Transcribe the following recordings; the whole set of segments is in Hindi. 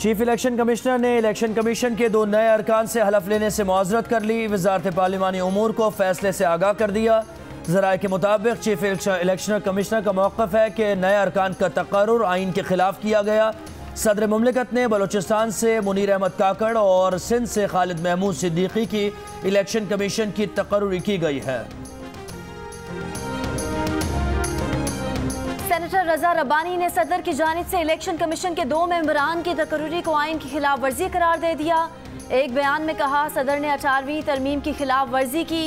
चीफ इलेक्शन कमिश्नर ने इलेक्शन कमीशन के 2 नए अरकान से हलफ लेने से मुआज़रत कर ली। वज़ारत पार्लिमानी उमूर को फैसले से आगाह कर दिया। ज़राए के मुताबिक चीफ इलेक्शन कमिश्नर का मौक़िफ़ है कि नए अरकान का तक़र्रुर आइन के ख़िलाफ़ किया गया। सदर मुमलिकत ने बलूचिस्तान से मुनीर अहमद काकड़ और सिंध से खालिद महमूद सिद्दीकी की इलेक्शन कमीशन की तक़र्रुरी की गई है। सेनेटर रजा रब्बानी ने सदर की जानिब से इलेक्शन कमीशन के 2 मेंबरान की तकर्रुरी को आइन की खिलाफ वर्जी करार दे दिया। एक बयान में कहा, सदर ने 18वीं तरमीम की खिलाफ वर्जी की।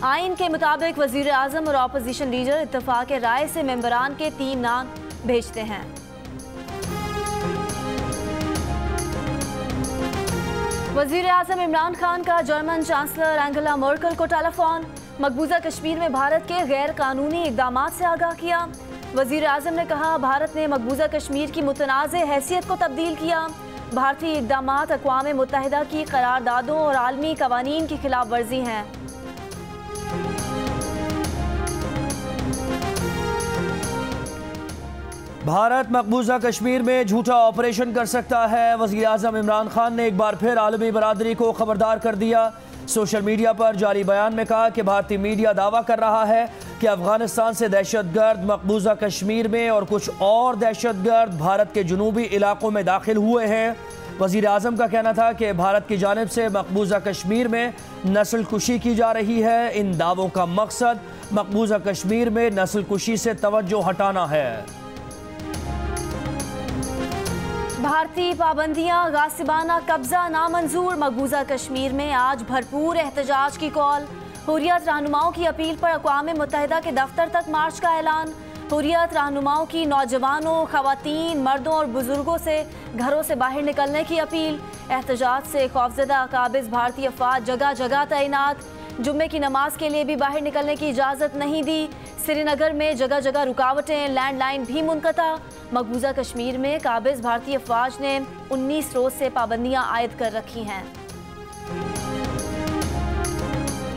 आइन के मुताबिक वजीर आजम और अपोजिशन लीडर इत्तफाक राय से मेंबरान के 3 नाम भेजते हैं। वजीर आजम इमरान खान का जर्मन चांसलर एंगेला मर्केल को टेलीफोन। मकबूजा कश्मीर में भारत के गैर कानूनी इकदाम से आगाह किया। वजीर आजम ने कहा, भारत ने मकबूजा कश्मीर की मुतनाज़ हैसियत को तब्दील किया। भारतीय इकदाम अक़वाम मुत्तहिदा की करारदादों और आलमी कवानीन की खिलाफ वर्जी हैं। भारत मकबूजा कश्मीर में झूठा ऑपरेशन कर सकता है। वज़ीर आज़म इमरान खान ने एक बार फिर आलमी बरादरी को खबरदार कर दिया। सोशल मीडिया पर जारी बयान में कहा कि भारतीय मीडिया दावा कर रहा है कि अफगानिस्तान से दहशतगर्द मकबूजा कश्मीर में और कुछ और दहशतगर्द भारत के जनूबी इलाकों में दाखिल हुए हैं। वज़ीर आज़म का कहना था कि भारत की जानिब से मकबूजा कश्मीर में नस्ल कुशी की जा रही है। इन दावों का मकसद मकबूजा कश्मीर में नस्ल कुशी से तवज्जो हटाना है। भारतीय पाबंदियां, गासिबाना कब्जा नामंजूर। मकबूजा कश्मीर में आज भरपूर एहतजाज की कॉल। हुर्रियत रहनुमाओं की अपील पर अक़वाम मुत्तहिदा के दफ्तर तक मार्च का ऐलान। हुर्रियत रहनुमाओं की नौजवानों, खवातीन, मर्दों और बुजुर्गों से घरों से बाहर निकलने की अपील। एहतजाज से खौफजदा काबिज भारतीय अफवाज जगह जगह तैनात। जुम्मे की नमाज के लिए भी बाहर निकलने की इजाज़त नहीं दी। श्रीनगर में जगह जगह रुकावटें, लैंडलाइन भी मुनक़ता। मकबूजा कश्मीर में काबिज भारतीय अफवाज ने 19 रोज़ से पाबंदियाँ आयद कर रखी हैं।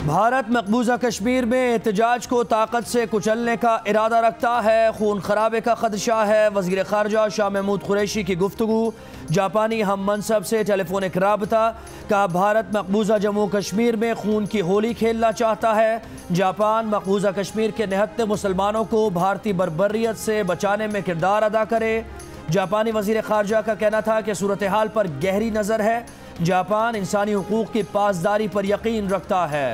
भारत मकबूजा कश्मीर में एहतजाज को ताकत से कुचलने का इरादा रखता है। खून खराबे का खदशा है। वज़ीर ख़ारजा शाह महमूद कुरैशी की गुफ्तगू। जापानी हम मनसब से टेलीफोनिक राबता। कहा, भारत मकबूजा जम्मू कश्मीर में खून की होली खेलना चाहता है। जापान मकबूजा कश्मीर के निहत्ते मुसलमानों को भारतीय बर्बरियत से बचाने में किरदार अदा करे। जापानी वज़ीर ख़ारजा का कहना था कि सूरत हाल पर गहरी नज़र है। जापान इंसानी हुकूक की पासदारी पर यकीन रखता है।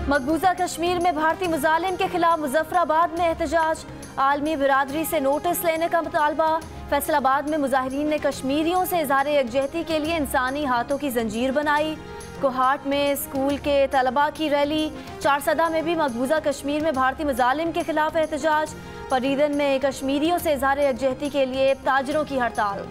मकबूजा कश्मीर में भारतीय मुजालिम के खिलाफ मुजफ्फराबाद में एहतजाज। आलमी बिरादरी से नोटिस लेने का मुतालबा। फैसलाबाद में मुजाहिरीन ने कश्मीरियों से इज़हार यकजहती के लिए इंसानी हाथों की जंजीर बनाई। कोहाट में स्कूल के तलबा की रैली। चारसदा में भी मकबूजा कश्मीर में भारतीय मुजालिम के खिलाफ एहतजाज। फरीदन में कश्मीरियों से इज़हार यकजहती के लिए ताजरों की हड़ताल।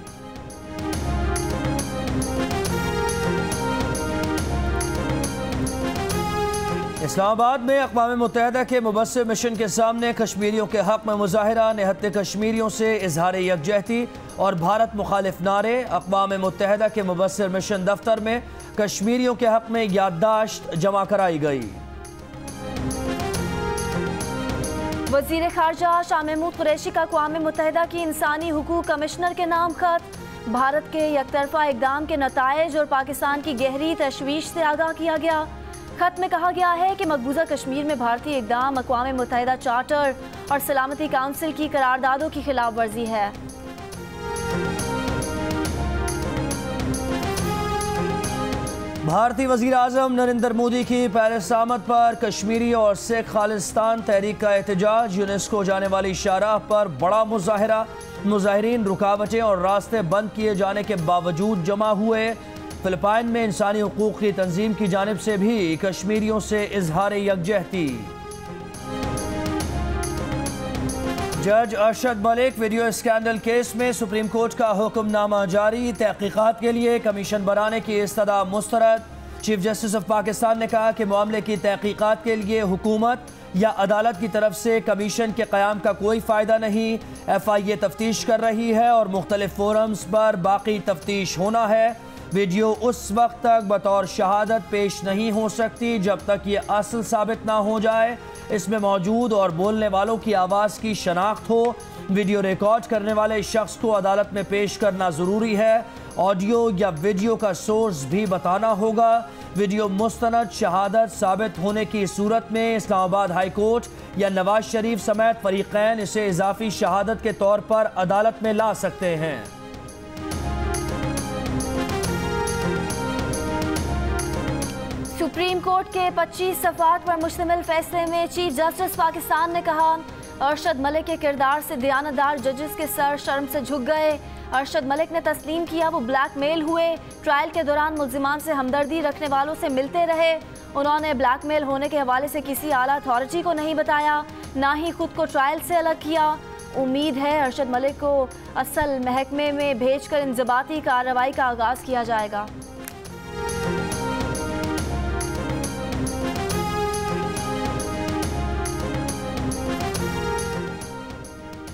इस्लामाबाद में अक़वाम मुत्तहिदा के मुबस्सिर मिशन के सामने कश्मीरियों के हक़ में मुज़ाहिरा। निहत्ते कश्मीरियों से इज़हार यकजहती और भारत मुखालिफ नारे। अक़वाम मुत्तहिदा के मुबस्सिर मिशन दफ्तर में कश्मीरियों के हक़ में याददाश्त जमा कराई गई। वज़ीर ख़ारजा शाह महमूद कुरैशी का अक़वाम मुत्तहिदा की इंसानी हुकूक कमिश्नर के नाम खत। भारत के यकतरफ़ा इक़दाम के नताइज और पाकिस्तान की गहरी तशवीश से आगाह किया गया। खत में कहा गया है कि मकबूजा कश्मीर में भारतीय इक़दाम अक़वाम मुत्तहिदा चार्टर और सलामती काउंसिल की करारदादों की खिलाफ वर्जी है। भारतीय वज़ीर आज़म नरेंद्र मोदी की पेरिस आमद पर कश्मीरी और सिख खालिस्तान तहरीक का एहतजाज। यूनेस्को जाने वाली शाहराह पर बड़ा मुज़ाहिरा। मुज़ाहिरीन रुकावटें और रास्ते बंद किए जाने के बावजूद जमा हुए। फिलिपाइन में इंसानी हुकूक की तंजीम की जानिब से भी कश्मीरियों से इजहार यकजहती। जज Arshad Malik video scandal case में सुप्रीम कोर्ट का हुक्मनामा जारी। तहकीकात के लिए कमीशन बनाने की इस्तदा मुस्तरद। चीफ जस्टिस ऑफ पाकिस्तान ने कहा कि मामले की तहकीकात के लिए हुकूमत या अदालत की तरफ से कमीशन के क़याम का कोई फ़ायदा नहीं। FIA तफ्तीश कर रही है और मुख्तलिफ फोरम्स पर बाकी तफ्तीश होना है। वीडियो उस वक्त तक बतौर शहादत पेश नहीं हो सकती जब तक ये असल साबित ना हो जाए। इसमें मौजूद और बोलने वालों की आवाज़ की शनाख्त हो। वीडियो रिकॉर्ड करने वाले शख्स को अदालत में पेश करना ज़रूरी है। ऑडियो या वीडियो का सोर्स भी बताना होगा। वीडियो मुस्तनद शहादत साबित होने की सूरत में इस्लामाबाद हाई कोर्ट या नवाज शरीफ समेत फरीकैन इसे इजाफी शहादत के तौर पर अदालत में ला सकते हैं। सुप्रीम कोर्ट के 25 सफ़ात पर मुश्तमिल फैसले में चीफ जस्टिस पाकिस्तान ने कहा, अरशद मलिक के किरदार से दयानतदार जजेस के सर शर्म से झुक गए। अरशद मलिक ने तस्लीम किया वो ब्लैकमेल हुए। ट्रायल के दौरान मुल्जिमान से हमदर्दी रखने वालों से मिलते रहे। उन्होंने ब्लैकमेल होने के हवाले से किसी आला अथॉरिटी को नहीं बताया, ना ही खुद को ट्रायल से अलग किया। उम्मीद है अरशद मलिक को असल महकमे में भेजकर इंज़बाती कार्रवाई का आगाज़ किया जाएगा।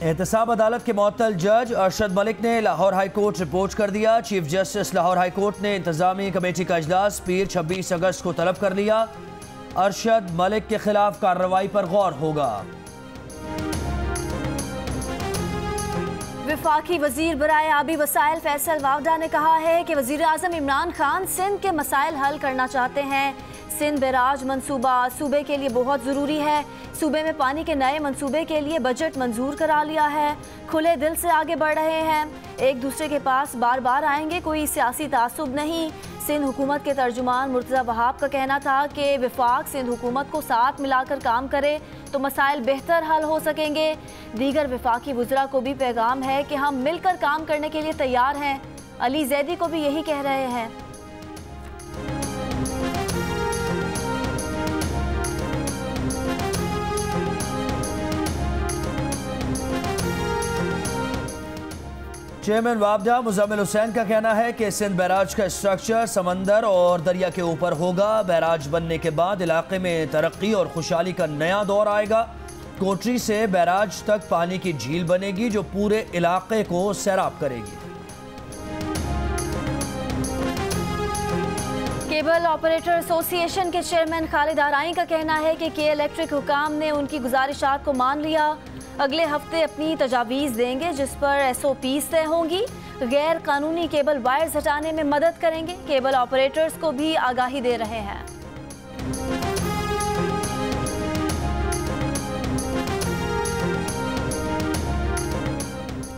एहतसाब अदालत के मुअत्तल जज अरशद मलिक ने लाहौर हाई कोर्ट रिपोर्ट कर दिया। Chief justice Lahore high court ने इंतजामी कमेटी का इजलास पीर 26 अगस्त को तलब कर लिया। अरशद मलिक के खिलाफ कार्रवाई पर गौर होगा। वफाकी वजीर बराए आबी वसाइल फैसल वावडा ने कहा है कि वजीर आज़म इमरान खान सिंध के मसाइल हल करना चाहते हैं। सिंध बैराज मंसूबा सूबे के लिए बहुत ज़रूरी है। सूबे में पानी के नए मंसूबे के लिए बजट मंजूर करा लिया है। खुले दिल से आगे बढ़ रहे हैं। एक दूसरे के पास बार बार आएंगे, कोई सियासी तासुब नहीं। सिंध हुकूमत के तर्जुमान मुर्तज़ा वहाब का कहना था कि वफाक सिंध हुकूमत को साथ मिलाकर काम करे तो मसाइल बेहतर हल हो सकेंगे। दीगर वफाकी वज़रा को भी पैगाम है कि हम मिलकर काम करने के लिए तैयार हैं। अली जैदी को भी यही कह रहे हैं। चेयरमैन वाबडा मुजम्मिल हुसैन का कहना है कि सिंध बैराज का स्ट्रक्चर समंदर और दरिया के ऊपर होगा। बैराज बनने के बाद इलाके में तरक्की और खुशहाली का नया दौर आएगा। कोटरी से बैराज तक पानी की झील बनेगी जो पूरे इलाके को सैराब करेगी। केबल ऑपरेटर एसोसिएशन के चेयरमैन खालिद आराई का कहना है कि के इलेक्ट्रिक हुकाम ने उनकी गुजारिशात को मान लिया। अगले हफ्ते अपनी तजावीज़ देंगे जिस पर SOPs तय होंगी। गैर कानूनी केबल वायर्स हटाने में मदद करेंगे। केबल ऑपरेटर्स को भी आगाही दे रहे हैं।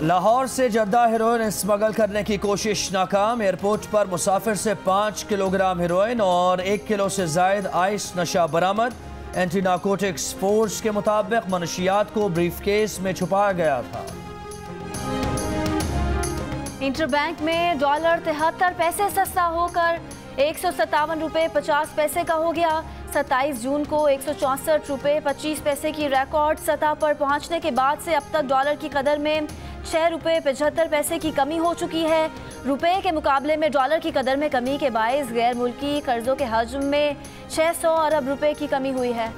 लाहौर से जद्दा हेरोइन स्मगल करने की कोशिश नाकाम। एयरपोर्ट पर मुसाफिर से 5 किलोग्राम हेरोइन और 1 किलो से जायद आइस नशा बरामद। एंटी नार्कोटिक्स फोर्स के मुताबिक मनशियात को ब्रीफकेस में छुपाया गया था। इंटरबैंक में डॉलर 73 पैसे सस्ता होकर 157 रुपये 50 पैसे का हो गया। 27 जून को 164 रुपये 25 पैसे की रिकॉर्ड सतह पर पहुंचने के बाद से अब तक डॉलर की कदर में 6 रुपये 75 पैसे की कमी हो चुकी है। रुपये के मुकाबले में डॉलर की कदर में कमी के बायस गैर मुल्की कर्जों के हजम में 600 अरब रुपए की कमी हुई है।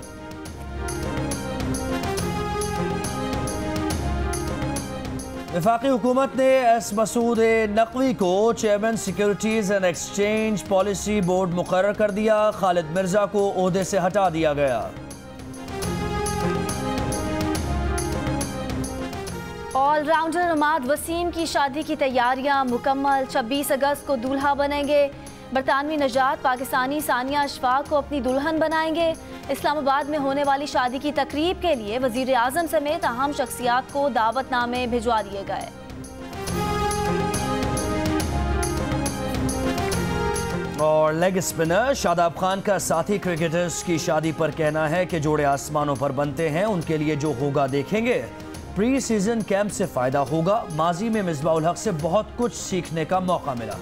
वफाकी हुकूमत ने एस मसूद नकवी को chairman securities and exchange policy board मुकर्रर कर दिया। खालिद मिर्जा को ओहदे से हटा दिया गया। ऑलराउंडर उमाद वसीम की शादी की तैयारियां मुकम्मल। 26 अगस्त को दूल्हा बनेंगे। बरतानवी नजात पाकिस्तानी सानिया अशफाक को अपनी दुल्हन बनाएंगे। इस्लामाबाद में होने वाली शादी की तकरीब के लिए वजीर आजम समेत अहम शख्सियात को दावतनामे भिजवा दिए गए। और लेग स्पिनर शादाब खान का साथी क्रिकेटर्स की शादी पर कहना है कि जोड़े आसमानों पर बनते हैं, उनके लिए जो होगा देखेंगे। प्री सीजन कैंप से फायदा होगा। माजी में मिसबाह उल हक से बहुत कुछ सीखने का मौका मिला।